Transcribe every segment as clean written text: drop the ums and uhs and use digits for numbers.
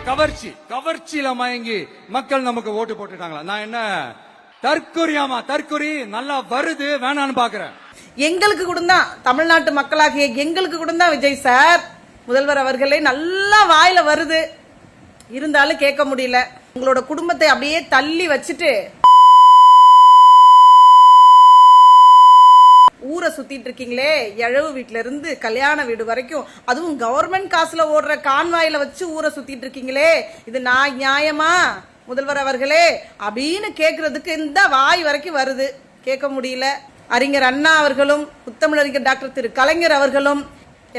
கவர்ச்சியில மயங்கி மக்கள் நமக்கு ஓட்டு போட்டுட்டாங்களா? நான் என்ன தற்கொரியாமா? தற்கொரி நல்லா வருது, வேணான்னு பாக்குறேன். எங்களுக்கு கூட தான், தமிழ்நாட்டு மக்களாகிய எங்களுக்கு கூட தான் விஜய் சார் முதல்வர் அவர்களே நல்லா வாயில வருது, இருந்தாலும் கேட்க முடியல. உங்களோட குடும்பத்தை அப்படியே தள்ளி வச்சுட்டு ஊரை சுத்திட்டு இருக்கீங்களே, எழவு வீட்டுல இருந்து கல்யாண வீடு வரைக்கும், அதுவும் கவர்மெண்ட் காசுல ஓடுற கான்வாயில வச்சு ஊரை சுத்திட்டு இருக்கீங்களே, இது நான் நியாயமா முதல்வர் அவர்களே அப்படின்னு கேக்குறதுக்கு இந்த வாய் வரைக்கும் வருது, கேட்க முடியல. அறிஞர் அண்ணா அவர்களும் முத்தமிழறிஞர் டாக்டர் திரு கலைஞர் அவர்களும்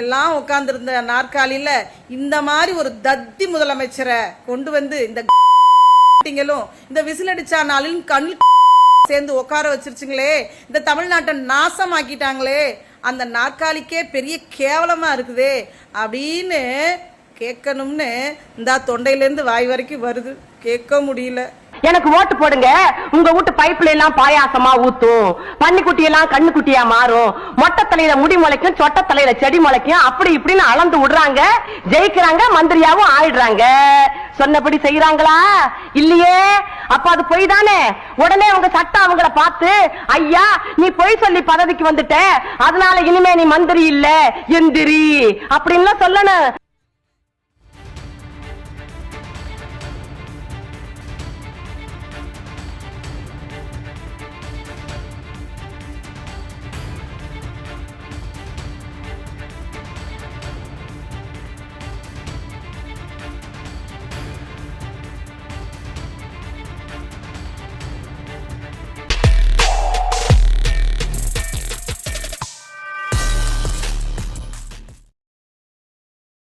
எல்லாம் உட்கார்ந்திருந்த நாற்காலியில இந்த மாதிரி ஒரு தத்தி முதலமைச்சரை கொண்டு வந்து இந்த விசிலடிச்சா நாளில் கண் சேர்ந்து உட்கார வச்சிருச்சுங்களே, இந்த தமிழ்நாட்டை நாசமாக்கிட்டாங்களே, அந்த நாற்காலிக்கே பெரிய கேவலமா இருக்குதே அப்படின்னு கேட்கணும்னு இந்த தொண்டையில இருந்து வாய் வரைக்கும் வருது, கேட்க முடியல. எனக்கு ஓட்டு போடுங்க, உங்க வீட்டு பைப்புல எல்லாம் பாயாசமா ஊத்தும், பன்னிக்குட்டி எல்லாம் கண்ணுக்குட்டியா மாறும், மொட்டை தலையில முடி முளைக்கும், சொட்ட தலையில செடி முளைக்கும், அப்படி இப்படின்னு அளந்து விடுறாங்க, ஜெயிக்கிறாங்க, மந்திரியாவும் ஆயிடுறாங்க. சொன்னபடி செய்யறாங்களா? இல்லையே. அப்ப அது பொய் தானே. உடனே உங்க சட்டம் அவங்கள பார்த்து, ஐயா நீ பொய் சொல்லி பதவிக்கு வந்துட்ட, அதனால இனிமே நீ மந்திரி இல்ல எந்திரி அப்படின்னு சொல்லணும்.